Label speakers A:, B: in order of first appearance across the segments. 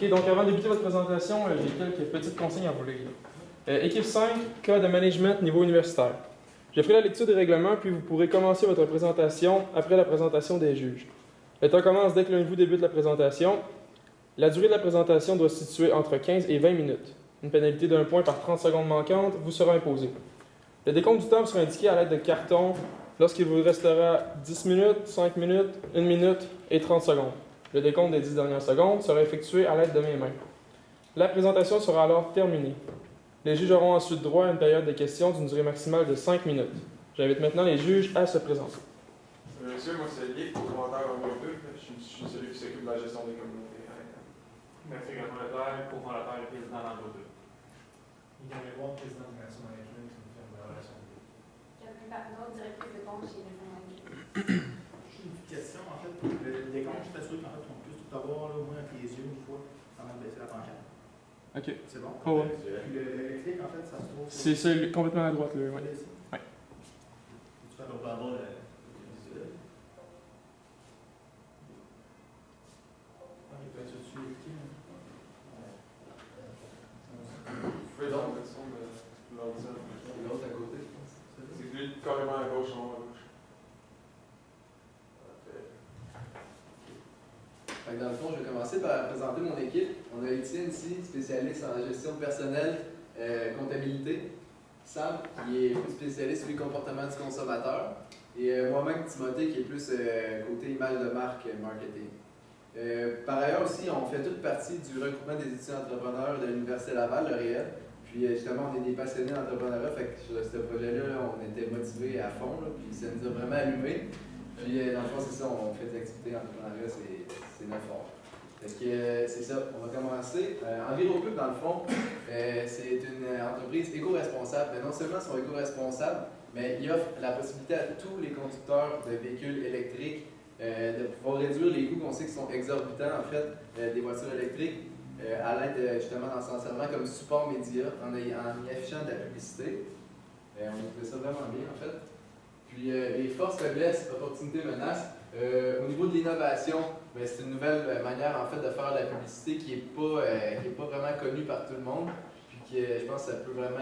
A: OK, donc avant de débuter votre présentation, j'ai quelques petites consignes à vous lire. Équipe 5, cas de management niveau universitaire. Je ferai la lecture des règlements, puis vous pourrez commencer votre présentation après la présentation des juges. Le temps commence dès que l'un de vous débute la présentation. La durée de la présentation doit se situer entre 15 et 20 minutes. Une pénalité d'1 point par 30 secondes manquantes vous sera imposée. Le décompte du temps sera indiqué à l'aide de cartons lorsqu'il vous restera 10 minutes, 5 minutes, 1 minute et 30 secondes. Le décompte des 10 dernières secondes sera effectué à l'aide de mes mains. La présentation sera alors terminée. Les juges auront ensuite droit à une période de questions d'une durée maximale de 5 minutes. J'invite maintenant les juges à se présenter.
B: Monsieur, moi c'est Lick, coordonnateur en groupe 2. Je suis celui qui s'occupe de la gestion des communautés.
C: Merci, cofondateur, cofondateur et président dans le groupe 2.
D: Miguel Mémoire, président de Relation Management, qui nous fait de la relation publique.
E: Catherine Patnaud, directrice de compte chez Relation Management.
D: Juste une petite question, en fait, le décompte, je suis assuré qu'en fait, on peut tout avoir, là, au moins avec les yeux, une fois, sans même baisser la planchette.
A: OK.
D: C'est bon?
A: Oh, ouais.
D: Puis l'électrique, en fait, ça se trouve.
A: C'est celui complètement à droite, là. Ouais.
D: Ouais. Tu fais on peut avoir le visuel. Ok, peut-être tu l'électrique.
B: Vous pouvez donc mettre son de l'ordinateur.
F: L'autre à côté, je pense.
B: C'est lui carrément à gauche, en haut à gauche.
F: Fait que dans le fond, je vais commencer par présenter mon équipe. On a Étienne ici, spécialiste en gestion de personnel, comptabilité. Sam, qui est plus spécialiste sur les comportements du consommateur. Et moi-même, Timothée, qui est plus côté image de marque, marketing. Par ailleurs aussi, on fait toute partie du regroupement des étudiants entrepreneurs de l'Université Laval, le réel. Puis justement, on est des passionnés d'entrepreneuriat, fait que sur ce projet-là, on était motivés à fond, là, puis ça nous a vraiment allumés. Puis dans le fond, c'est ça, on fait des activités entrepreneuriat, c'est notre fort. Fait que c'est ça, on va commencer. EnviroPub, dans le fond, c'est une entreprise éco-responsable. Mais non seulement ils sont éco-responsables, mais ils offrent la possibilité à tous les conducteurs de véhicules électriques de pouvoir réduire les coûts qu'on sait qui sont exorbitants, en fait, des voitures électriques, à l'aide justement d'en s'en servant comme support média, en y affichant de la publicité. On a trouvé ça vraiment bien, en fait. Puis les forces, faiblesses, opportunités, menaces. Au niveau de l'innovation, c'est une nouvelle manière en fait de faire de la publicité qui n'est pas vraiment connue par tout le monde. Puis qui, je pense que ça peut vraiment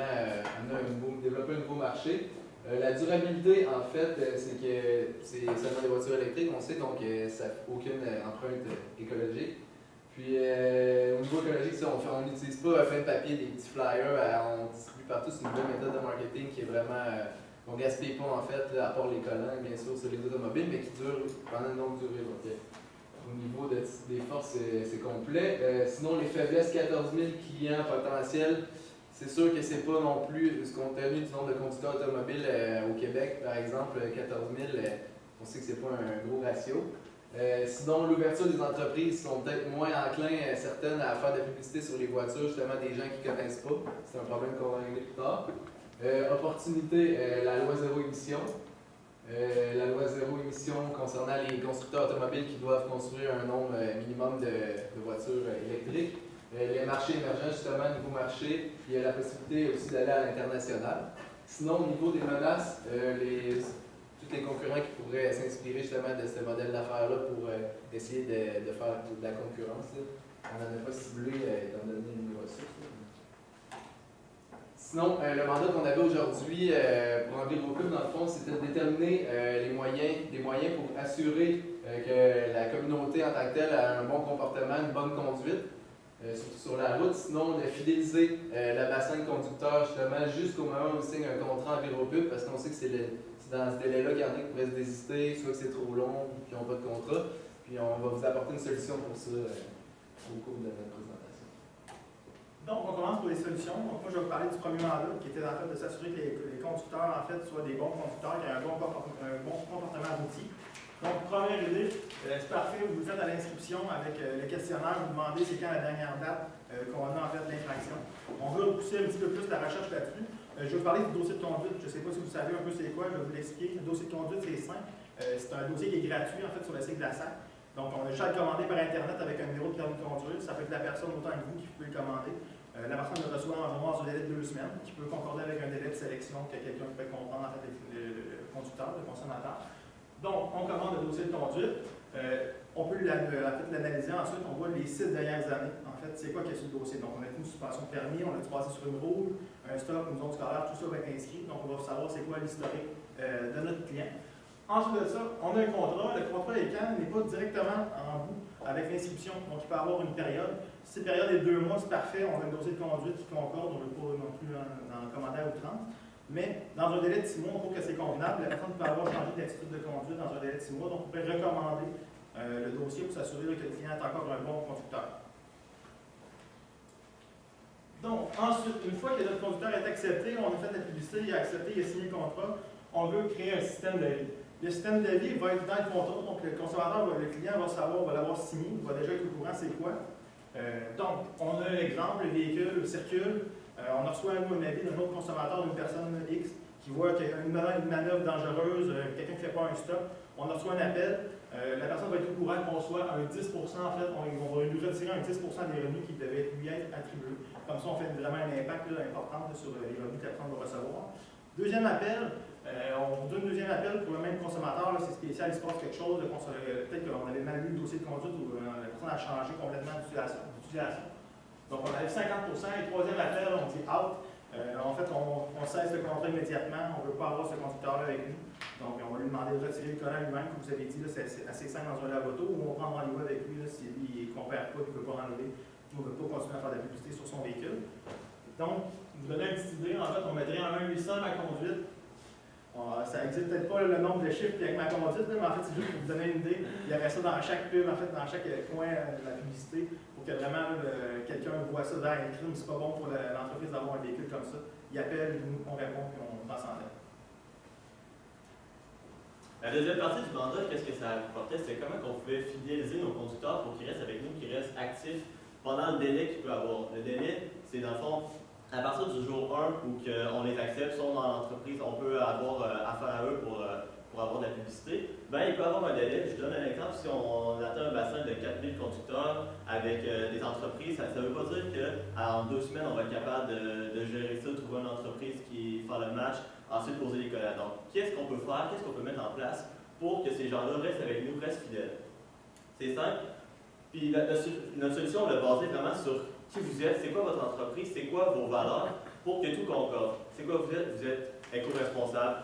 F: développer un nouveau marché. La durabilité, en fait, c'est que c'est seulement des voitures électriques, on sait, donc ça n'a aucune empreinte écologique. Puis au niveau écologique, on n'utilise pas plein de papier, des petits flyers, on distribue partout. C'est une nouvelle méthode de marketing qui est vraiment. On ne gaspille pas en fait, à part les collants, bien sûr, sur les automobiles, mais qui durent pendant une longue durée. Donc, au niveau des forces, c'est complet. Sinon, les faiblesses, 14 000 clients potentiels. C'est sûr que c'est pas non plus, compte tenu du nombre de conducteurs automobiles au Québec, par exemple, 14 000, on sait que c'est pas un gros ratio. Sinon, l'ouverture des entreprises sont peut-être moins enclins, certaines, à faire de la publicité sur les voitures, justement des gens qui ne connaissent pas. C'est un problème qu'on va régler plus tard. Opportunité, la loi zéro émission. La loi zéro émission concernant les constructeurs automobiles qui doivent construire un nombre minimum de voitures électriques. Les marchés émergents, justement, nouveau marché, il y a la possibilité aussi d'aller à l'international. Sinon, au niveau des menaces, tous les concurrents qui pourraient s'inspirer justement de ce modèle d'affaires-là pour essayer de faire de la concurrence. On n'en a pas ciblé étant donné une loi ça. Sinon, le mandat qu'on avait aujourd'hui pour EnviroPub, dans le fond, c'était de déterminer des moyens pour assurer que la communauté en tant que telle a un bon comportement, une bonne conduite, surtout sur la route. Sinon, de fidéliser le bassin de conducteurs justement jusqu'au moment où on signe un contrat EnviroPub, parce qu'on sait que c'est dans ce délai-là qu'il y en a qui pourraient se désister, soit que c'est trop long, puis ils n'ont pas de contrat. Puis on va vous apporter une solution pour ça au cours de notre présentation.
D: Donc, on commence pour les solutions. Donc, moi, je vais vous parler du premier mandat, qui était en fait de s'assurer que les conducteurs, en fait, soient des bons conducteurs, qui aient un bon comportement routier. Donc, première idée, c'est parfait, vous le faites à l'inscription avec le questionnaire, vous demandez c'est quand la dernière date qu'on a en fait l'infraction. On veut repousser un petit peu plus la recherche là-dessus. Je vais vous parler du dossier de conduite. Je ne sais pas si vous savez un peu c'est quoi, je vais vous l'expliquer. Le dossier de conduite, c'est simple. C'est un dossier qui est gratuit, en fait, sur le site de la SAC. Donc, on a juste à le commander par Internet avec un numéro de permis de conduire. Ça peut être la personne autant que vous qui pouvez le commander. La personne le reçoit environ dans un délai de 2 semaines, qui peut concorder avec un délai de sélection que quelqu'un peut comprendre, en fait, le conducteur, le consommateur. Donc, on commande le dossier de conduite. On peut l'analyser ensuite, on voit les 6 dernières années. En fait, c'est quoi qui est sur le dossier? Donc, on a une suspension de permis, on a passé sur une rouge, un stop, une zone scolaire, tout ça va être inscrit. Donc, on va savoir c'est quoi l'historique de notre client. Ensuite de ça, on a un contrat. Le contrat ECAN n'est pas directement en bout avec l'inscription. Donc, il peut avoir une période. Si cette période est 2 mois, c'est parfait. On a un dossier de conduite qui concorde. On ne veut pas non plus dans le commentaire ou 30. Mais dans un délai de 6 mois, on trouve que c'est convenable. La personne peut avoir changé d'attitude de conduite dans un délai de 6 mois. Donc, on peut recommander le dossier pour s'assurer que le client est encore un bon conducteur. Donc, ensuite, une fois que notre conducteur est accepté, on a fait la publicité, il a accepté, il a signé le contrat, on veut créer un système d'avis. Le système d'avis va être dans le contrat, donc le consommateur, le client va savoir, va l'avoir signé, il va déjà être au courant c'est quoi. Donc, on a l'exemple, le véhicule circule, on reçoit un avis d'un autre consommateur, d'une personne X, qui voit qu'il y a une manœuvre dangereuse, quelqu'un qui ne fait pas un stop, on reçoit un appel, la personne va être au courant qu'on reçoit un 10%, en fait, on va lui retirer un 10% des revenus qui devaient lui être attribués. Comme ça, on fait vraiment un impact important sur les revenus que la personne va recevoir. Deuxième appel, on donne un deuxième appel pour le même consommateur, c'est spécial, il se passe quelque chose, peut-être qu'on avait mal lu le dossier de conduite ou la personne a changé complètement d'utilisation. Donc on arrive 50%, et troisième appel, on dit out. En fait, on cesse le contrat immédiatement, on ne veut pas avoir ce conducteur-là avec nous. Donc, on va lui demander de retirer le collant lui-même, comme vous avez dit, c'est assez simple dans un lave-auto, ou on prend rendez-vous avec lui si lui ne compare pas, il ne veut pas enlever, ou ne veut pas continuer à faire de la publicité sur son véhicule. Donc, vous donnez une petite idée, en fait, on mettrait en 1-800 ma conduite. Ça n'existe peut-être pas le nombre de chiffres avec ma conduite, mais en fait, c'est juste pour vous donner une idée. Il y aurait ça dans chaque pub, en fait, dans chaque coin de la publicité, pour que vraiment quelqu'un voit ça dans un crime, c'est pas bon pour l'entreprise d'avoir un véhicule comme ça. Il appelle, on répond, puis on passe en tête.
G: La deuxième partie du mandat, qu'est-ce que ça apportait? C'est comment on pouvait fidéliser nos conducteurs pour qu'ils restent avec nous, qu'ils restent actifs pendant le délai qu'il peut avoir. Le délai, c'est dans le fond, à partir du jour 1 où on les accepte, sont dans l'entreprise, on peut avoir affaire à eux pour avoir de la publicité, ben, il peut y avoir un délai. Je donne un exemple, si on atteint un bassin de 4000 conducteurs avec des entreprises, ça ne veut pas dire qu'en 2 semaines, on va être capable de gérer ça, de trouver une entreprise qui fait le match, ensuite poser les collants. Donc, qu'est-ce qu'on peut faire, qu'est-ce qu'on peut mettre en place pour que ces gens-là restent avec nous, restent fidèles? C'est simple. Puis notre solution, on l'a basée vraiment sur qui vous êtes, c'est quoi votre entreprise, c'est quoi vos valeurs pour que tout concorde. C'est quoi vous êtes? Vous êtes éco-responsable.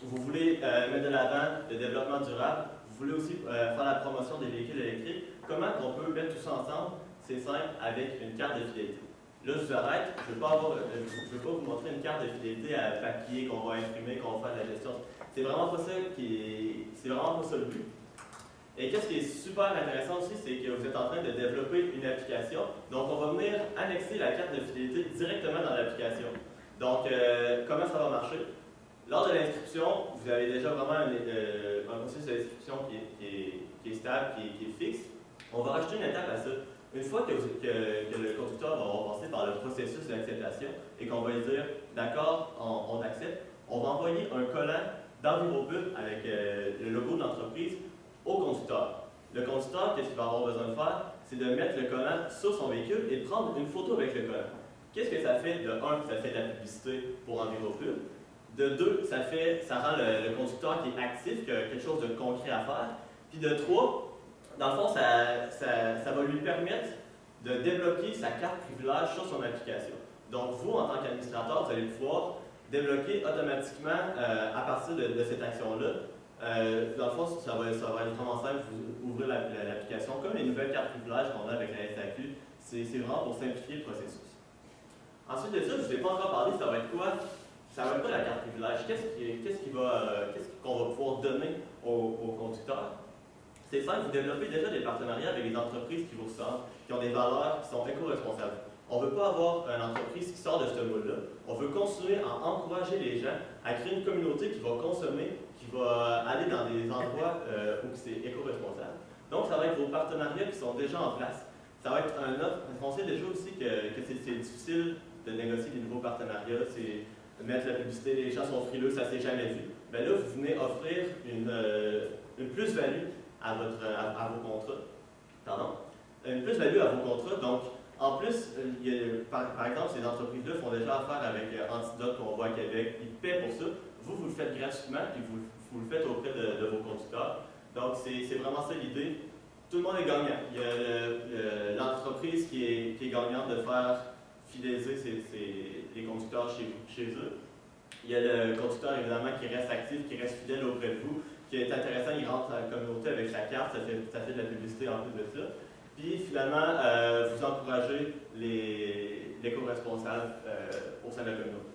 G: Vous voulez mettre de l'avant le développement durable. Vous voulez aussi faire la promotion des véhicules électriques. Comment on peut mettre tout ça ensemble? C'est simple, avec une carte de fidélité. Là, je vous arrête. Je ne veux pas vous montrer une carte de fidélité à papier qu'on va imprimer, qu'on va faire de la gestion. C'est vraiment pas ça c'est vraiment pas ça le but. Et qu'est-ce qui est super intéressant aussi, c'est que vous êtes en train de développer une application. Donc, on va venir annexer la carte de fidélité directement dans l'application. Donc, comment ça va marcher? Lors de l'inscription, vous avez déjà vraiment un processus d'inscription qui est stable, qui est fixe. On va rajouter une étape à ça. Une fois que le conducteur va passer par le processus d'acceptation et qu'on va lui dire « D'accord, on accepte », on va envoyer un collant d'EnviroPub avec le logo de l'entreprise au conducteur. Le conducteur, qu'est-ce qu'il va avoir besoin de faire? C'est de mettre le collant sur son véhicule et de prendre une photo avec le collant. Qu'est-ce que ça fait? De 1, ça fait de la publicité pour EnviroPub. De 2, ça rend le conducteur qui est actif, qui a quelque chose de concret à faire. Puis de 3, dans le fond, ça va lui permettre de débloquer sa carte privilège sur son application. Donc vous, en tant qu'administrateur, vous allez pouvoir débloquer automatiquement à partir de cette action-là. Dans le fond, ça va être vraiment simple, vous ouvrez l'application, comme les nouvelles cartes privilèges qu'on a avec la SAQ, c'est vraiment pour simplifier le processus. Ensuite de ça, je ne vous ai pas encore parlé, ça va être quoi la carte privilège? Qu'est-ce qu'on va pouvoir donner aux conducteurs? C'est simple, vous développez déjà des partenariats avec des entreprises qui vous ressemblent, qui ont des valeurs, qui sont éco-responsables. On ne veut pas avoir une entreprise qui sort de ce moule-là. On veut continuer à encourager les gens à créer une communauté qui va consommer, qui va aller dans des endroits où c'est éco-responsable. Donc, ça va être vos partenariats qui sont déjà en place. Ça va être un offre, parce qu'on sait déjà aussi que c'est difficile de négocier des nouveaux partenariats, c'est mettre la publicité, les gens sont frileux, ça ne s'est jamais vu. Bien là, vous venez offrir une plus-value à vos contrats. Pardon? Une plus-value à vos contrats. Donc, en plus, par exemple, ces entreprises-là font déjà affaire avec Antidote qu'on voit à Québec, ils paient pour ça. Vous le faites gratuitement, puis vous le faites auprès de vos conducteurs. Donc, c'est vraiment ça l'idée. tout le monde est gagnant. Il y a l'entreprise qui est gagnante de faire fidéliser les conducteurs chez eux. Il y a le conducteur évidemment qui reste actif, qui reste fidèle auprès de vous, qui est intéressant, il rentre dans la communauté avec sa carte, ça fait de la publicité en plus de ça. Puis finalement, vous encouragez les co-responsables au sein de la communauté.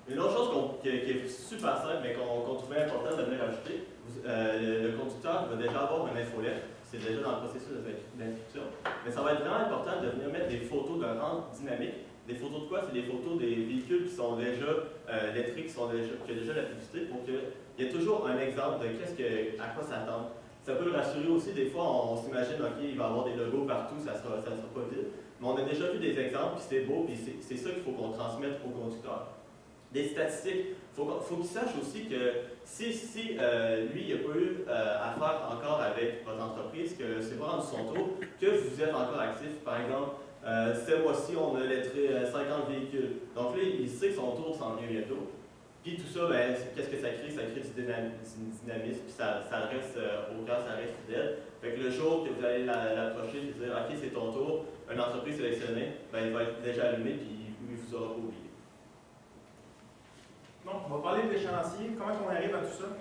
G: Une autre chose qui est super simple, mais qu'on trouvait important de venir ajouter, le conducteur va déjà avoir une infolette, c'est déjà dans le processus d'inscription, mais ça va être vraiment important de venir mettre des photos d'un rang dynamique. Des photos de quoi? C'est des photos des véhicules qui sont déjà lettrés, qui ont déjà la publicité, pour qu'il y ait toujours un exemple de à quoi s'attendre. Ça peut le rassurer aussi, des fois on s'imagine, ok, il va y avoir des logos partout, ça sera pas vide. Mais on a déjà vu des exemples, puis c'est beau, puis c'est ça qu'il faut qu'on transmette aux conducteurs. Des statistiques, il faut qu'il sache aussi que si lui, il n'a pas eu affaire encore avec votre entreprise, que c'est pas rendu son tour, que vous êtes encore actif, par exemple, ce mois-ci, on a lettré 50 véhicules. Donc là, il sait que son tour s'en vient bientôt. Puis tout ça, ben, qu'est-ce que ça crée? Ça crée du dynamisme, puis ça reste au cœur, ça reste fidèle. Fait que le jour que vous allez l'approcher et dire, OK, c'est ton tour, une entreprise sélectionnée, ben, il va être déjà allumé, puis il ne vous aura pas oublié.
D: Donc, on va parler de l'échéancier. Comment on arrive à tout ça?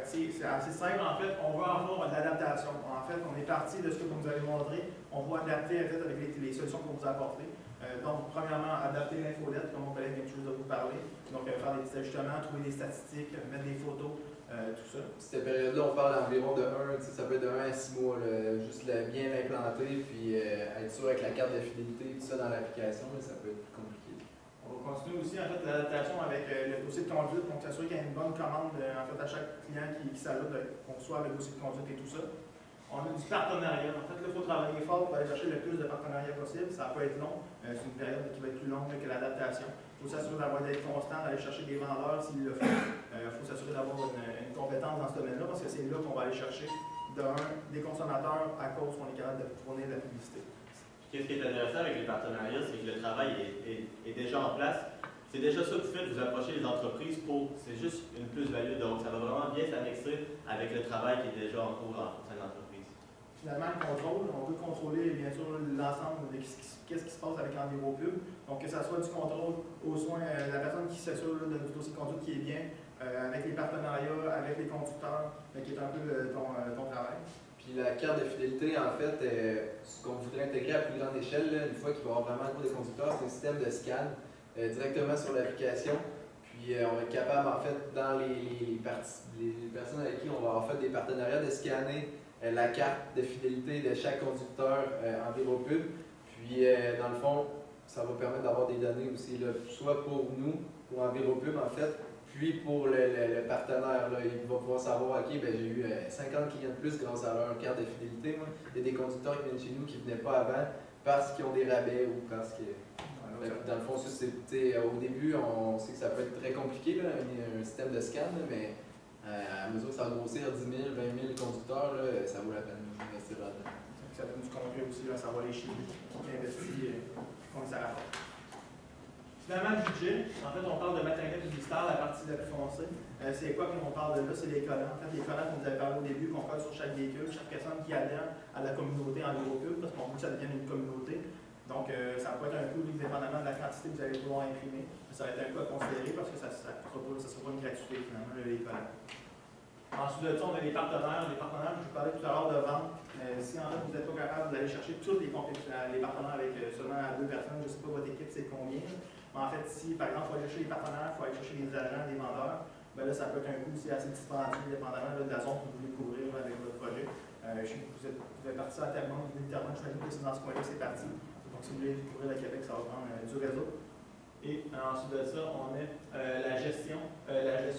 D: C'est assez simple, en fait. On veut avoir de l'adaptation. En fait, on est parti de ce que vous nous avez montré. On va adapter en fait, avec les solutions que vous nous apportez. Donc, premièrement, adapter l'infolette, comme mon collègue vient de vous parler. Donc, faire des petits ajustements, trouver des statistiques, mettre des photos, tout ça.
F: Cette période-là, on parle d'environ de 1, ça peut être de 1 à 6 mois, là, juste bien l'implanter, puis être sûr avec la carte de fidélité, tout ça dans l'application, ça peut être compliqué.
D: On va continuer aussi en fait l'adaptation avec le dossier de conduite, donc s'assurer qu'il y a une bonne commande en fait, à chaque client qui s'ajoute, qu'on reçoit le dossier de conduite et tout ça. On a du partenariat. En fait, là, il faut travailler fort pour aller chercher le plus de partenariats possible. Ça peut être long. C'est une période qui va être plus longue que l'adaptation. Il faut s'assurer d'être constant, d'aller chercher des vendeurs s'il le faut. Il faut s'assurer d'avoir une compétence dans ce domaine-là parce que c'est là qu'on va aller chercher des consommateurs à cause qu'on est capable de fournir de la publicité.
G: Qu'est-ce qui est intéressant avec les partenariats, c'est que le travail est déjà en place. C'est déjà ça que vous faites, vous approchez les entreprises c'est juste une plus-value. Donc, ça va vraiment bien s'annexer avec le travail qui est déjà en cours au sein de l'entreprise.
D: Finalement, le contrôle, on veut contrôler bien sûr l'ensemble de qu'est-ce qui se passe avec l'enviropub. Donc, que ce soit du contrôle aux soins, la personne qui s'assure du dossier de conduite qui est bien, avec les partenariats, avec les conducteurs, qui est un peu ton travail.
F: Puis la carte de fidélité, en fait, ce qu'on voudrait intégrer à plus grande échelle, là, une fois qu'il va y avoir vraiment le cours des conducteurs, c'est un système de scan directement sur l'application. Puis on va être capable, en fait, dans les personnes avec qui on va avoir fait des partenariats, de scanner la carte de fidélité de chaque conducteur Enviropub. Puis, dans le fond, ça va permettre d'avoir des données aussi, là, soit pour nous, pour Enviropub, en fait, puis pour le partenaire, là, il va pouvoir savoir, OK, ben, j'ai eu 50 clients de plus grâce à leur carte de fidélité. Moi. Il y a des conducteurs qui viennent chez nous qui ne venaient pas avant parce qu'ils ont des rabais ou parce que... Dans le fond, au début, on sait que ça peut être très compliqué, là, un système de scan, là, mais à mesure que ça va grossir 10 000, 20 000 conducteurs, là, ça vaut la peine d'investir là-dedans.
D: Ça donne du concret aussi, là, savoir les chiffres qui investit, combien ça rapporte. Finalement, le budget, en fait, on parle de matériel publicitaire, la partie la plus foncée. C'est quoi qu'on parle de là? C'est les collants. En fait, les collants qu'on vous avait parlé au début, qu'on colle sur chaque véhicule, chaque personne qui adhère à la communauté Enviropub, parce qu'on veut que ça devienne une communauté. Donc, ça peut être un coût, dépendamment de la quantité que vous allez pouvoir imprimer. Ça va être un coût à considérer parce que ça ne sera pas une gratuité, finalement, les collants. Ensuite de ça, on a les partenaires. Les partenaires, je vous parlais tout à l'heure de vente. Si en fait vous n'êtes pas capable d'aller chercher tous les partenaires avec seulement 2 personnes, je ne sais pas votre équipe c'est combien. Mais en fait, si par exemple il faut aller chercher les partenaires, il faut aller chercher les agents, les vendeurs, ben là ça peut être un coût aussi assez dispendieux, dépendamment de la zone que vous voulez couvrir là, avec votre projet. Vous êtes parti à Terrebonne, vous venez de Terrebonne, je me dis que dans ce coin-là, c'est parti. Donc si vous voulez couvrir le Québec, ça va prendre du réseau. Et ensuite de ça, on a la gestion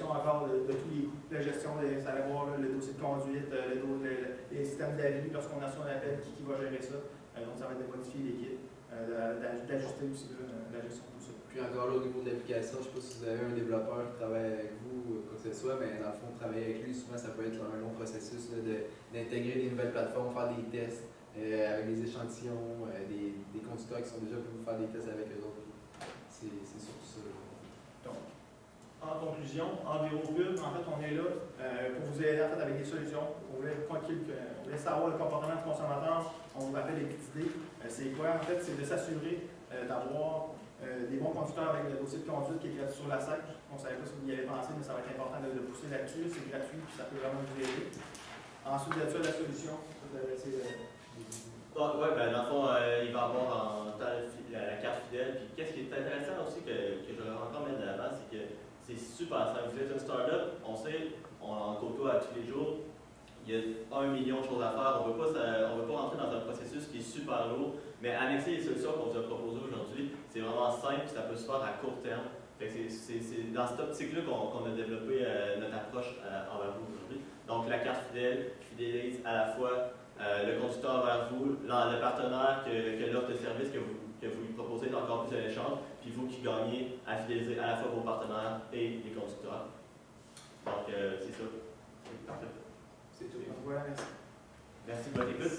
D: encore de tous les coûts. La gestion, vous allez voir le dossier de conduite, les systèmes d'avis, lorsqu'on a son appel, qui va gérer ça. Donc ça va être de modifier l'équipe, d'ajuster aussi la gestion de tout ça.
F: Puis encore là, au niveau de l'application, je ne sais pas si vous avez un développeur qui travaille avec vous ou quoi que ce soit, mais dans le fond, travailler avec lui, souvent ça peut être un long processus d'intégrer des nouvelles plateformes, faire des tests avec des échantillons, des conducteurs qui sont déjà venus faire des tests avec eux autres. C'est surtout ça.
D: Donc, En conclusion, Enviroville, en fait, on est là pour vous aider en fait, avec des solutions. On voulait savoir le comportement du consommateur. On vous rappelle les petites idées. C'est quoi? En fait, c'est de s'assurer d'avoir des bons conducteurs avec le dossier de conduite qui est gratuit sur la SAC. On ne savait pas si vous y avez pensé, mais ça va être important de le pousser là-dessus. C'est gratuit, puis ça peut vraiment vous aider. Ensuite, là-dessus, la solution.
G: Oui, ben, dans le fond, il va y avoir en temps la carte fidèle. Puis qu'est-ce qui est intéressant aussi que je vais encore mettre de l'avant, c'est que c'est super simple. Vous êtes une start-up, on sait, on en côtoie tous les jours. Il y a 1 million de choses à faire. On ne veut pas rentrer dans un processus qui est super lourd, mais annexer les solutions qu'on vous a proposées aujourd'hui, c'est vraiment simple, ça peut se faire à court terme. Fait que c'est dans cette optique-là qu'on a développé notre approche envers vous aujourd'hui. Donc la carte fidèle qui fidélise à la fois le conducteur vers vous, le partenaire que l'offre de service que vous lui proposez est encore plus alléchante, puis vous qui gagnez à fidéliser à la fois vos partenaires et les conducteurs. Donc c'est ça. C'est parfait.
D: C'est tout. Voilà, merci.
G: Merci de votre écoute.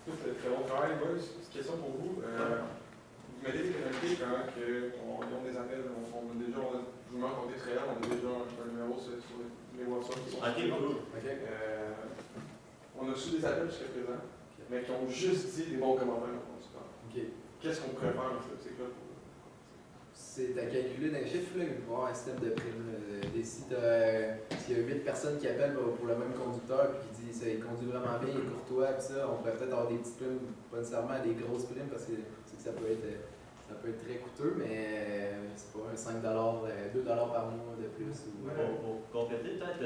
B: C'était très bon travail, boys. Petite question pour vous. Vous mettez des pénalités quand on a des appels. On a déjà, je vous mets en contexte réel, on a déjà un numéro sur les WhatsApp qui sont
G: Cool.
B: on a reçu des appels jusqu'à présent, mais qui ont juste dit des bons commentaires au conducteur. Qu'est-ce qu'on pourrait faire dans cette optique-là?
F: C'est à calculer d'un chiffre, là, il va y avoir un système de prime. S'il y a 8 personnes qui appellent pour le même conducteur et qui disent il conduit vraiment bien, il est courtois, puis ça, on pourrait peut-être avoir des petites primes, pas nécessairement des grosses primes parce que ça peut être très coûteux, mais c'est pas un 5$, 2$ par mois de plus.
G: Pour compléter, peut-être,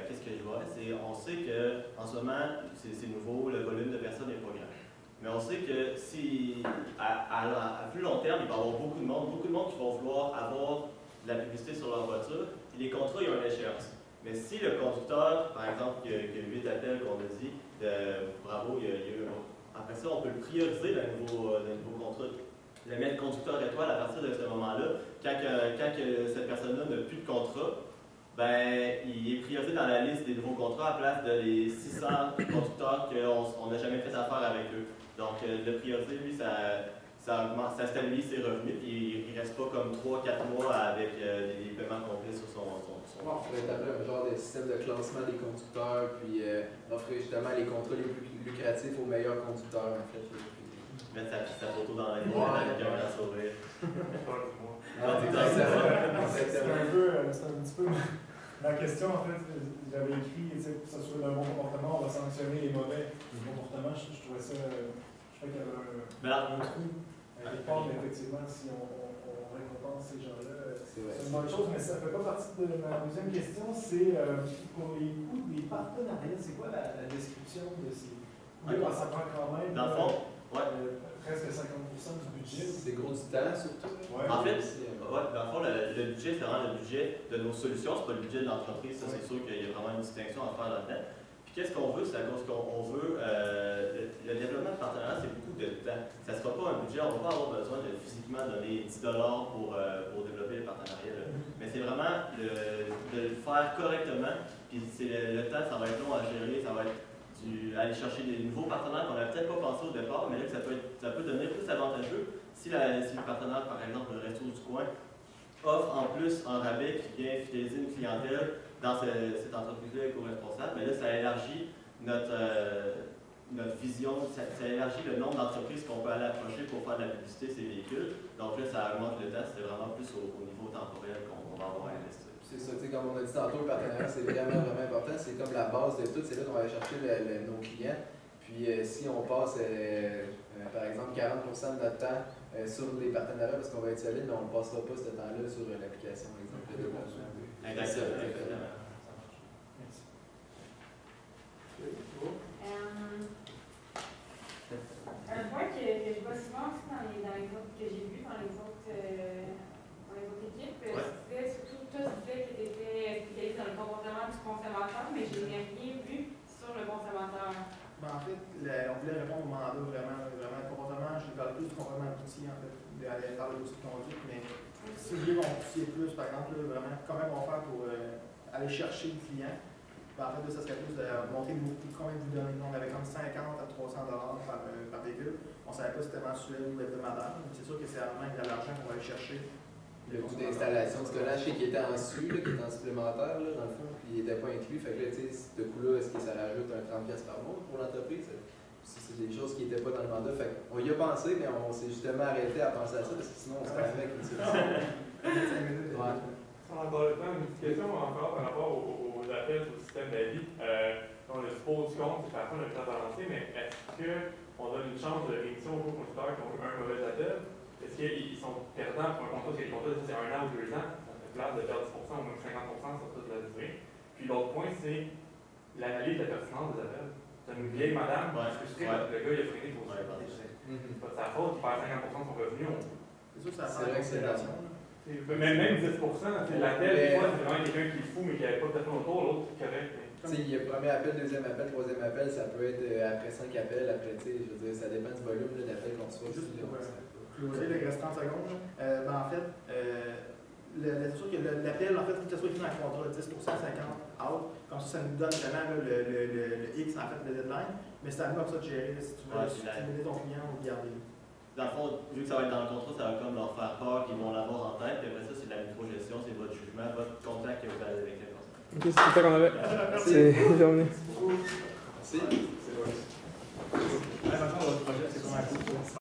G: qu'est-ce que je vois, c'est on sait qu'en ce moment, c'est nouveau, le volume de personnes n'est pas grand. Mais on sait que si, à plus long terme, il va y avoir beaucoup de monde qui vont vouloir avoir de la publicité sur leur voiture, et les contrats, ils ont une échéance. Mais si le conducteur, par exemple, qui a 8 appels qu'on a dit, bravo, il y a eu après ça, on peut le prioriser d'un nouveau contrat. Le mettre conducteur étoile à partir de ce moment-là, quand cette personne-là n'a plus de contrat, ben, il est priorisé dans la liste des nouveaux contrats à place de les 600 conducteurs qu'on n'a jamais fait affaire avec eux. Donc, le prioriser, lui, ça stabilise ses revenus, puis il ne reste pas comme 3-4 mois avec des paiements complets sur son
F: On pourrait établir un genre de système de classement des conducteurs, puis offrir justement les contrats les plus lucratifs aux meilleurs conducteurs, en fait.
G: Mettre sa photo dans la ligne avec un sourire.
D: C'est un petit peu la question, en fait, j'avais écrit, que ce soit d'un bon comportement, on va sanctionner les mauvais comportements. Je trouvais ça, je crois qu'il y avait un trou quelque part, mais effectivement, si on récompense ces gens-là, c'est une bonne chose, mais ça ne fait pas partie de ma deuxième question, c'est pour les coûts des partenariats, c'est quoi la description de ces coûts? Ça prend quand même
G: dans le fond,
D: presque 50% du budget.
F: C'est gros du temps, surtout.
G: En fait, dans le fond, le budget, c'est vraiment le budget de nos solutions, c'est pas le budget de l'entreprise, ça c'est sûr qu'il y a vraiment une distinction à faire là-dedans. Puis qu'est-ce qu'on veut, c'est à cause qu'on veut, le développement de partenariat, c'est beaucoup de temps. Ça ne sera pas un budget, on ne va pas avoir besoin de physiquement donner 10$ pour développer le partenariat. Mais c'est vraiment de le faire correctement, puis le temps, ça va être long à gérer, ça va être aller chercher des nouveaux partenaires qu'on n'avait peut-être pas pensé au départ, mais là, ça peut devenir plus avantageux si le partenaire, par exemple, le Resto du Coin, offre en plus un rabais qui vient fidéliser une clientèle dans cette entreprise-là éco-responsable, mais là, ça élargit notre vision, ça élargit le nombre d'entreprises qu'on peut aller approcher pour faire de la publicité ces véhicules. Donc là, ça augmente le temps, c'est vraiment plus au niveau temporel qu'on va avoir à investir.
F: C'est ça, comme on a dit tantôt, le partenariat, c'est vraiment, vraiment important. C'est comme la base de tout. C'est là qu'on va aller chercher nos clients. Puis si on passe, par exemple, 40% de notre temps sur les partenariats, parce qu'on va être solide, mais on ne passera pas ce temps-là sur l'application, par exemple, de développement.
G: Exactement.
E: Un point que je vois souvent aussi dans les autres, que j'ai vu dans les autres équipes, c'était surtout tout ce fait qui était spécialisé dans le comportement du consommateur, mais je n'ai rien vu sur le consommateur.
D: En fait, on voulait répondre au mandat vraiment le comportement. Je parlais plus du comportement d'outil, en fait, d'aller parler d'outils de conduite, mais si vous voulez qu'on pousse plus, par exemple, vraiment, comment on va faire pour aller chercher le client? En fait, ça serait plus de montrer combien vous donnez. On avait comme 50 à 300$ par véhicule. On ne savait pas si c'était mensuel ou hebdomadaire. C'est sûr que c'est vraiment de l'argent qu'on va aller chercher
F: le coût d'installation du collant, je sais qu'il était en su, là, qui était en supplémentaire, là, dans le fond, puis il n'était pas inclus. Fait que là, tu sais, ce coût-là, est-ce que ça rajoute un 30$ par mois pour l'entreprise? C'est des choses qui n'étaient pas dans le mandat. Fait qu'on y a pensé, mais on s'est justement arrêté à penser à ça, parce que sinon, on se met avec une solution. Ouais.
C: Encore le temps, une petite question encore par rapport aux appels au système d'avis. On le suppose du compte, c'est parfois le temps avancé, mais est-ce qu'on donne une chance de rémission aux conducteurs qui ont eu un mauvais appel? Est-ce qu'ils sont perdants pour un contrat? Parce que les contrats, c'est 1 an ou 2 ans, ça fait place de perdre 10% ou même 50% sur toute la durée. Puis l'autre point, c'est l'analyse de la pertinence des appels. C'est une vieille madame, frustrée, le gars il a freiné pour ça. C'est pas de sa faute, il perd 50% de son revenu.
D: C'est sûr que ça
F: C'est vrai que c'est
D: considération.
C: Même 10%, l'appel, des fois, c'est vraiment quelqu'un qui est fou, mais qui n'avait pas peut-être autour, l'autre qui est correct.
F: Tu sais, il y a premier appel, deuxième appel, troisième appel, ça peut être après 5 appels, après, tu sais, je veux dire, ça dépend du volume d'appels qu'on reçoit.
D: Juste pour closer, il reste 30 secondes. En fait, c'est sûr que l'appel, en fait, il faut que ça soit écrit dans le contrat, 10%, 50% out. Comme ça nous donne vraiment le X, en fait, le deadline. Mais c'est à nous comme ça de gérer si tu veux aider ton client ou le garder.
G: Dans le fond, vu que ça va être dans le contrat, ça va comme leur faire peur qu'ils vont l'avoir en tête. Puis après ça, c'est de la micro-gestion, c'est votre jugement, votre contact que vous avez avec la personne.
A: Ok, c'est tout ça qu'on avait. C'est terminé.
F: Merci.